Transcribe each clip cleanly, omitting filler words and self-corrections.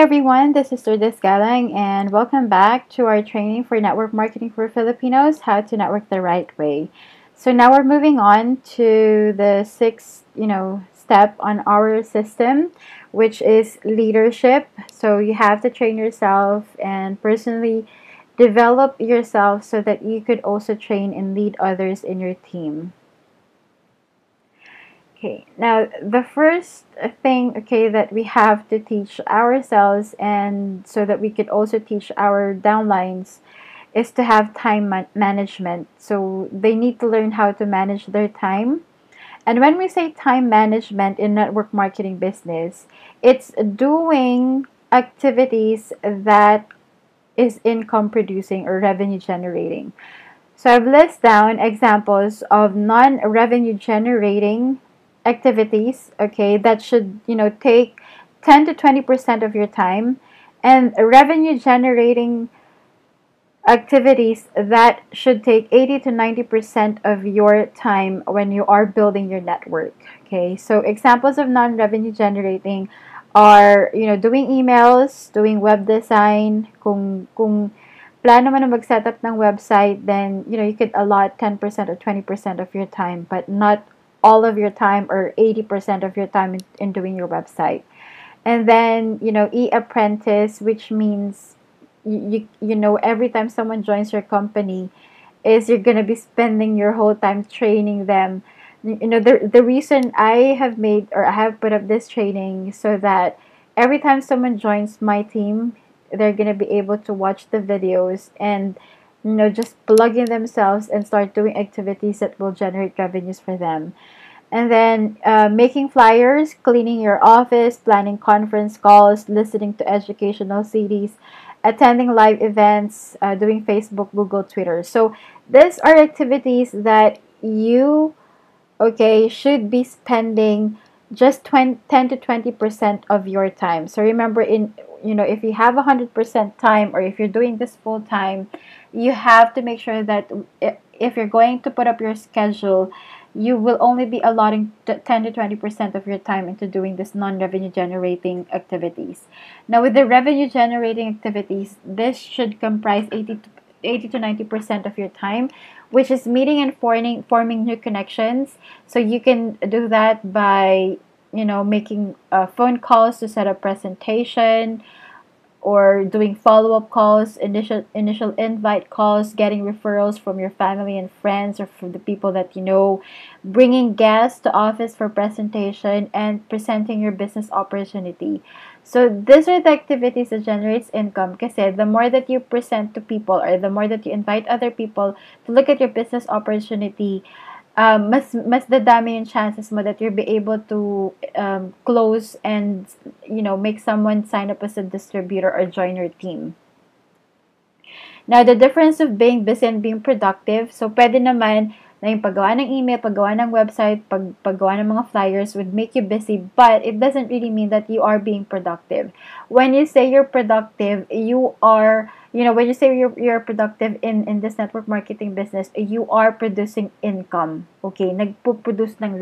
everyone, this is Lourdes Galang and welcome back to our training for network marketing for Filipinos, how to network the right way. So now we're moving on to the sixth, step on our system, which is leadership. So you have to train yourself and personally develop yourself so that you could also train and lead others in your team. Okay, now the first thing, that we have to teach ourselves and so that we could also teach our downlines is to have time management. So they need to learn how to manage their time. And when we say time management in network marketing business, it's doing activities that is income producing or revenue generating. So I've listed down examples of non-revenue generating activities, that should, take 10 to 20% of your time, and revenue generating activities that should take 80 to 90% of your time when you are building your network. Okay, so examples of non-revenue generating are, doing emails, doing web design. Kung plano mo na mag-set up ng website, then, you could allot 10% or 20% of your time, but not all of your time or 80% of your time in doing your website. And then, e-apprentice, which means, every time someone joins your company, is you're going to be spending your whole time training them. The reason I have put up this training so that every time someone joins my team, they're going to be able to watch the videos and, just plug in themselves and start doing activities that will generate revenues for them. And then making flyers, cleaning your office, planning conference calls, listening to educational CDs, attending live events, doing Facebook, Google, Twitter. So these are activities that you, should be spending just 10 to 20% of your time. So remember, if you have 100% time, or if you're doing this full time, you have to make sure that if you're going to put up your schedule, you will only be allotting 10 to 20% of your time into doing this non-revenue generating activities. Now, with the revenue generating activities, this should comprise 80 to 90% of your time, which is meeting and forming new connections. So you can do that by, making phone calls to set up presentation, or doing follow-up calls, initial invite calls, getting referrals from your family and friends or from the people that you know, bringing guests to office for presentation, and presenting your business opportunity. So these are the activities that generates income, kasi the more that you present to people, or the more that you invite other people to look at your business opportunity, mas dadami yung chances mo that you'll be able to close and, make someone sign up as a distributor or join your team. Now, the difference of being busy and being productive. So, pwede naman na yung paggawa ng email, paggawa ng website, paggawa ng mga flyers would make you busy, but it doesn't really mean that you are being productive. When you say you're productive, you are, when you say you're productive in this network marketing business, you are producing income. Okay, nagpo-produce ng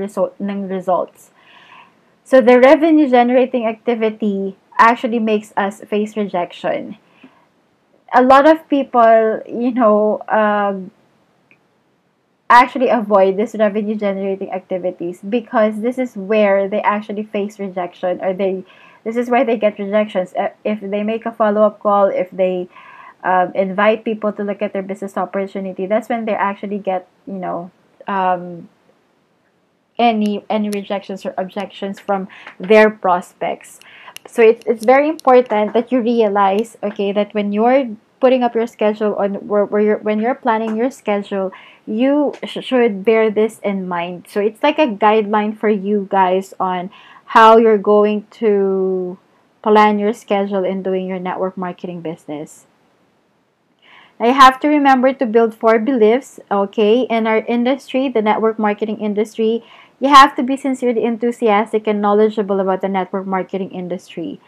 results. So the revenue generating activity actually makes us face rejection. A lot of people, actually avoid this revenue generating activities because this is where they actually face rejection, or this is where they get rejections. If they make a follow-up call, if they invite people to look at their business opportunity, that's when they actually get, any rejections or objections from their prospects. So it's very important that you realize, that when you're putting up your schedule when you're planning your schedule, you should bear this in mind. So it's like a guideline for you guys on how you're going to plan your schedule in doing your network marketing business. Now, you have to remember to build 4 beliefs, in our industry, the network marketing industry. You have to be sincerely enthusiastic and knowledgeable about the network marketing industry.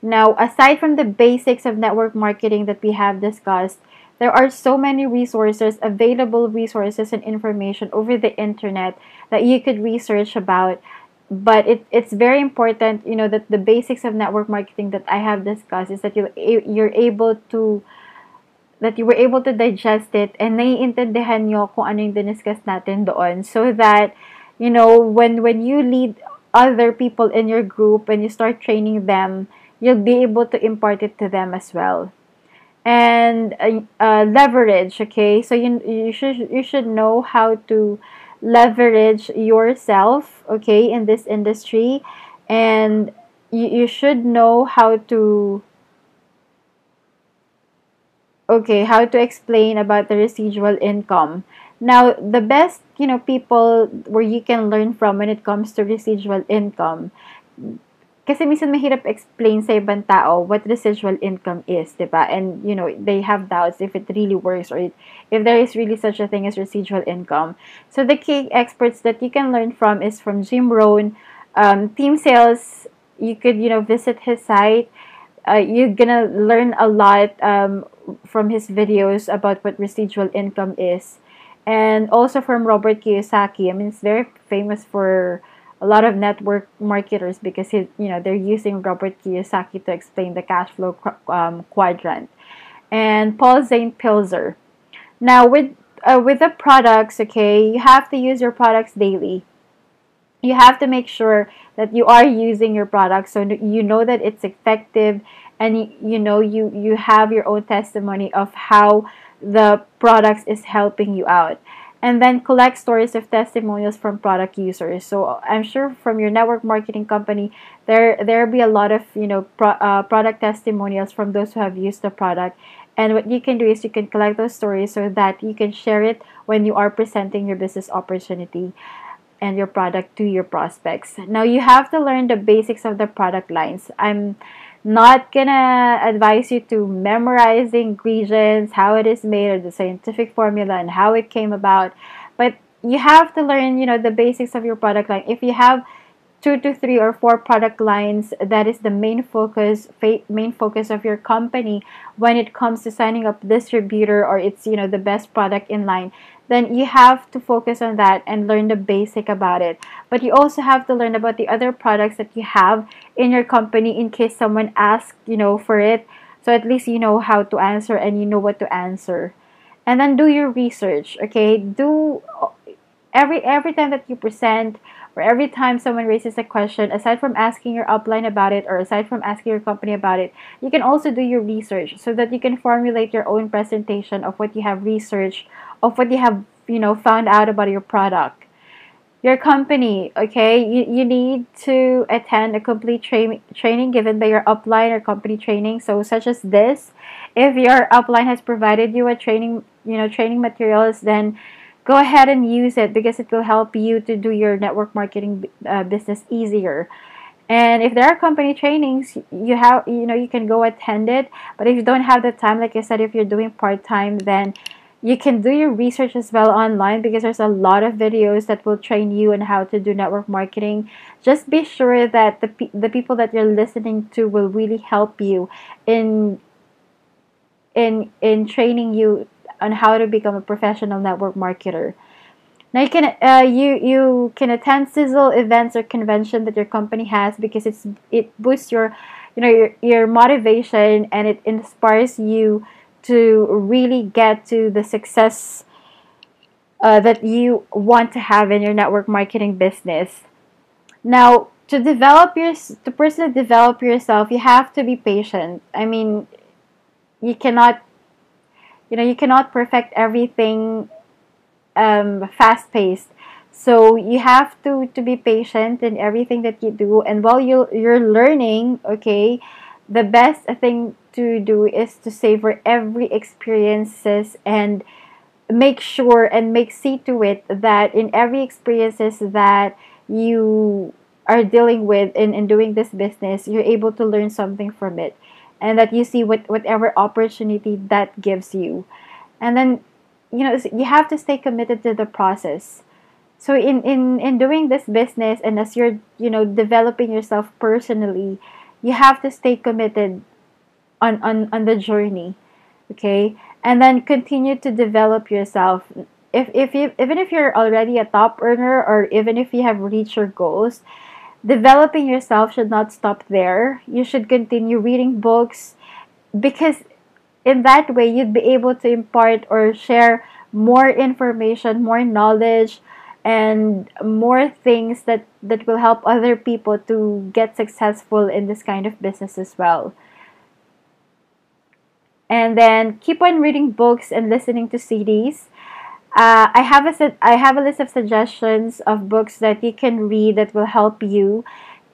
Now, aside from the basics of network marketing that we have discussed, there are so many available resources and information over the internet that you could research about but it's very important, that the basics of network marketing that I have discussed is that you were able to digest it and naiintindihan nyo kung ano yung diniscuss natin doon, so that, when you lead other people in your group and you start training them, you'll be able to impart it to them as well. And leverage, okay? So you should know how to leverage yourself, okay, in this industry. And you should know how to explain about the residual income. Now, the best, people where you can learn from when it comes to residual income, kasi minsan mahirap explain sa ibang tao what residual income is, diba? And, they have doubts if it really works, or if there is really such a thing as residual income. So the key experts that you can learn from is from Jim Rohn, Team Sales. You could, visit his site. You're gonna learn a lot from his videos about what residual income is. And also from Robert Kiyosaki. I mean, it's very famous for a lot of network marketers because they're using Robert Kiyosaki to explain the cash flow quadrant. And Paul Zane Pilzer. Now, with the products, okay, you have to use your products daily. You have to make sure that you are using your product, so you know that it's effective, and you have your own testimony of how the products is helping you out. And then collect stories of testimonials from product users. So I'm sure from your network marketing company, there'll be a lot of product testimonials from those who have used the product. And what you can do is you can collect those stories so that you can share it when you are presenting your business opportunity and your product to your prospects. Now, you have to learn the basics of the product lines. I'm not gonna advise you to memorize the ingredients, how it is made, or the scientific formula and how it came about, but you have to learn, the basics of your product line. If you have 2 to 3 or 4 product lines, that is the main focus of your company when it comes to signing up distributor, or it's the best product in line, then you have to focus on that and learn the basic about it. But you also have to learn about the other products that you have in your company in case someone asks for it, so at least you know how to answer and you know what to answer. And then do your research, okay? Do every time that you present, or every time someone raises a question, aside from asking your upline about it, or aside from asking your company about it, you can also do your research so that you can formulate your own presentation of what you have researched, of what you have found out about your product. Your company, okay, you need to attend a complete training given by your upline or company training. So such as this, if your upline has provided you a training materials, then go ahead and use it, because it will help you to do your network marketing business easier. And if there are company trainings, you can go attend it. But if you don't have the time, like I said, if you're doing part-time, then you can do your research as well online, because there's a lot of videos that will train you on how to do network marketing. Just be sure that the people that you're listening to will really help you in training you on how to become a professional network marketer. Now you can attend sizzle events or convention that your company has, because it boosts your motivation, and it inspires you to really get to the success that you want to have in your network marketing business. Now, to personally develop yourself, you have to be patient. I mean, you cannot perfect everything fast paced. So you have to be patient in everything that you do. And while you're learning, okay, the best thing to do is to savor every experiences, and see to it that in every experiences that you are dealing with in doing this business, you're able to learn something from it, and that you see whatever opportunity that gives you. And then you have to stay committed to the process. So in doing this business, and as you're developing yourself personally, you have to stay committed on the journey, okay? And then continue to develop yourself. Even if you're already a top earner, or even if you have reached your goals, developing yourself should not stop there. You should continue reading books, because in that way you'd be able to impart or share more information, more knowledge, and more things that will help other people to get successful in this kind of business as well. And then keep on reading books and listening to CDs. I have a list of suggestions of books that you can read that will help you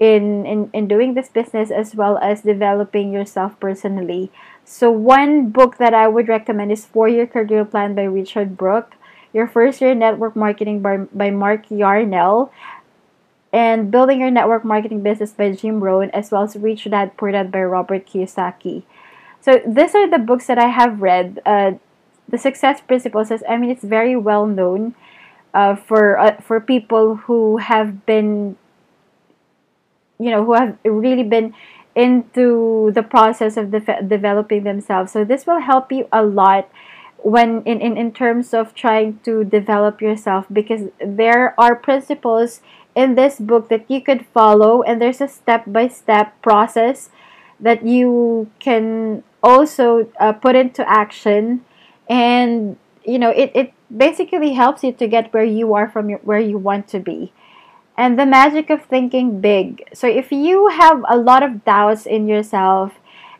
in doing this business, as well as developing yourself personally. So one book that I would recommend is 4-Year Career Plan by Richard Brooke, Your First Year Network Marketing by Mark Yarnell, and Building Your Network Marketing Business by Jim Rohn, as well as Rich Dad Poor Dad by Robert Kiyosaki. So these are the books that I have read. The Success Principles, I mean, it's very well known for people who have been, who have really been into the process of developing themselves. So this will help you a lot when in terms of trying to develop yourself, because there are principles in this book that you could follow, and there's a step-by-step process that you can also put into action. And it basically helps you to get where you are from where you want to be. And the magic of thinking big. So if you have a lot of doubts in yourself,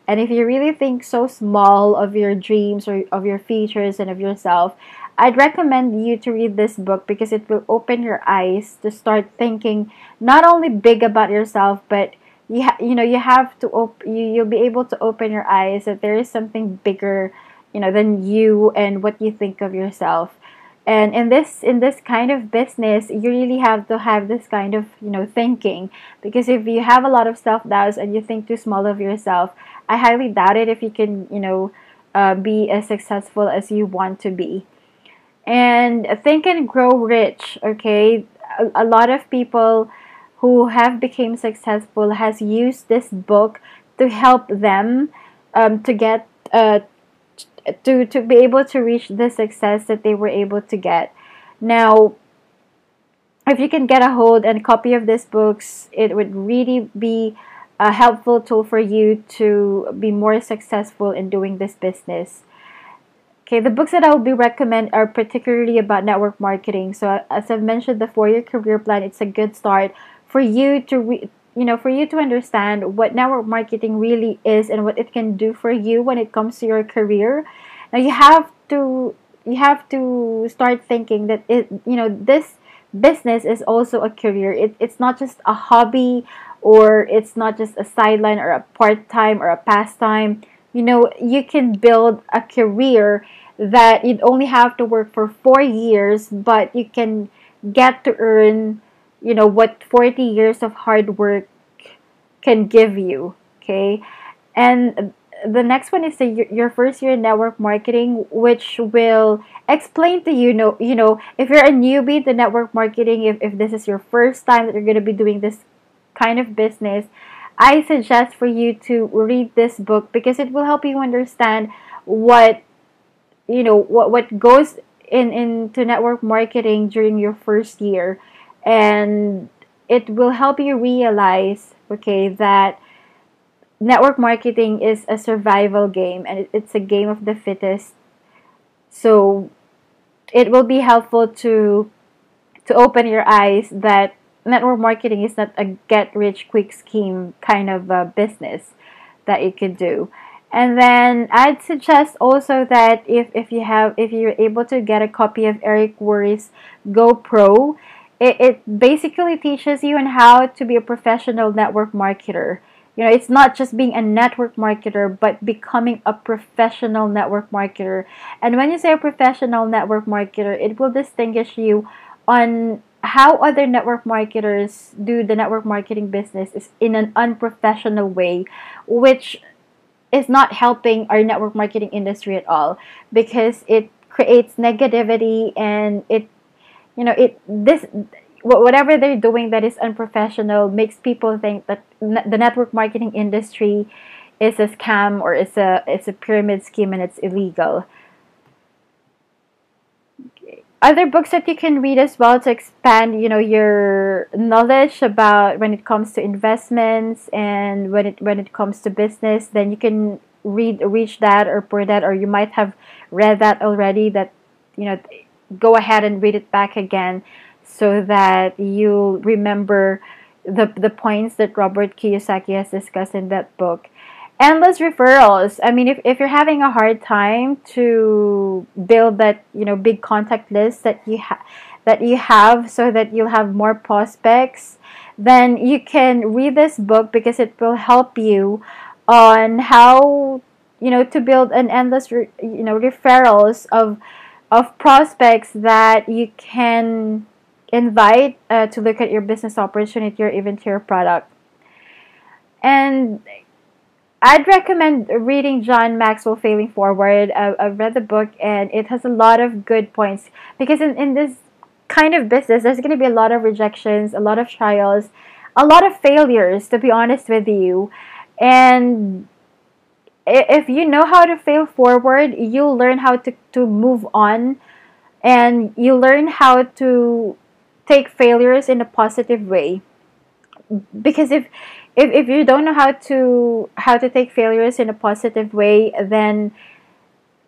and if you really think so small of your dreams or of your futures and of yourself, I'd recommend you to read this book, because it will open your eyes to start thinking not only big about yourself, but you have to you'll be able to open your eyes that there is something bigger, than you and what you think of yourself. And in this kind of business, you really have to have this kind of thinking, because if you have a lot of self-doubts and you think too small of yourself, I highly doubt it if you can be as successful as you want to be. And Think and Grow Rich. Okay, a lot of people who have become successful has used this book to help them to get to be able to reach the success that they were able to get. Now, if you can get a hold and a copy of these books, it would really be a helpful tool for you to be more successful in doing this business. Okay, the books that I will be recommend are particularly about network marketing. So as I've mentioned, the 4-Year Career Plan, it's a good start for you to for you to understand what network marketing really is and what it can do for you when it comes to your career. Now you have to start thinking that this business is also a career. It's not just a hobby, or it's not just a sideline or a part-time or a pastime. You can build a career that you'd only have to work for 4 years, but you can get to earn what 40 years of hard work can give you. Okay, and the next one is your first year in network marketing, which will explain to if you're a newbie to network marketing, if this is your first time that you're going to be doing this kind of business, I suggest for you to read this book, because it will help you understand what goes into network marketing during your first year. And it will help you realize, okay, that network marketing is a survival game, and it's a game of the fittest. So it will be helpful to open your eyes that network marketing is not a get rich quick scheme kind of business that you could do. And then I'd suggest also that if you're able to get a copy of Eric Worre's Go Pro, it basically teaches you on how to be a professional network marketer. It's not just being a network marketer, but becoming a professional network marketer. And when you say a professional network marketer, it will distinguish you on how other network marketers do the network marketing business is in an unprofessional way, which is not helping our network marketing industry at all, because it creates negativity, and whatever they're doing that is unprofessional makes people think that the network marketing industry is a scam, or it's a pyramid scheme, and it's illegal. other books that you can read as well to expand, your knowledge about when it comes to investments and when it comes to business, then you can reach that or pour that, or you might have read that already, that you know go ahead and read it back again so that you remember the points that Robert Kiyosaki has discussed in that book. Endless referrals. I mean, if you're having a hard time to build that, big contact list that you have so that you'll have more prospects, then you can read this book because it will help you on how, to build an endless referrals of prospects that you can invite to look at your business opportunity or even to your product. And I'd recommend reading John Maxwell Failing Forward. I've read the book and it has a lot of good points, because in this kind of business, there's going to be a lot of rejections, a lot of trials, a lot of failures, to be honest with you. And if you know how to fail forward, you'll learn how to move on, and you learn how to take failures in a positive way. Because if you don't know how to take failures in a positive way, then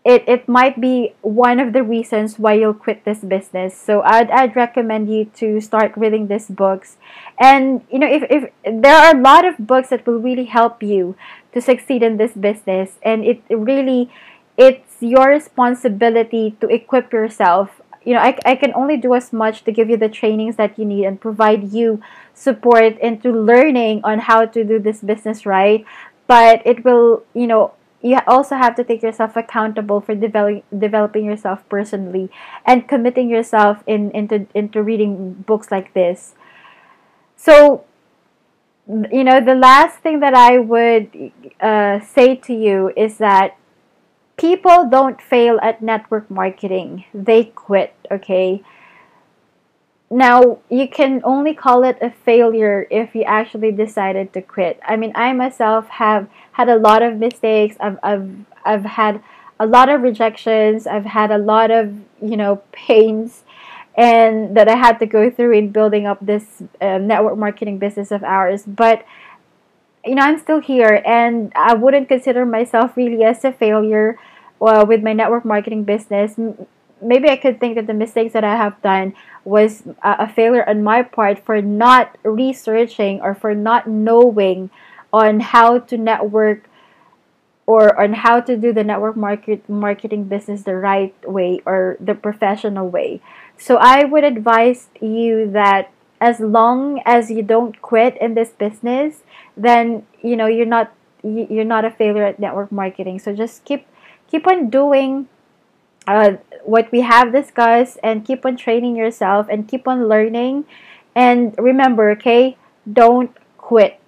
it might be one of the reasons why you'll quit this business. So I'd recommend you to start reading these books. And if there are a lot of books that will really help you to succeed in this business, and it's your responsibility to equip yourself. I can only do as much to give you the trainings that you need and provide you support into learning on how to do this business right. But it will, you also have to take yourself accountable for developing yourself personally and committing yourself into reading books like this. So, the last thing that I would say to you is that people don't fail at network marketing, they quit, okay? Now, you can only call it a failure if you actually decided to quit. I mean, I myself have had a lot of mistakes. I've had a lot of rejections. I've had a lot of, pains, and that I had to go through in building up this network marketing business of ours. But I'm still here, and I wouldn't consider myself really as a failure with my network marketing business. Maybe I could think that the mistakes that I have done was a failure on my part for not researching or for not knowing on how to network or on how to do the network marketing business the right way or the professional way. So I would advise you that as long as you don't quit in this business, then you're not a failure at network marketing. So just keep on doing what we have discussed, and keep on training yourself and keep on learning. And remember, okay, don't quit.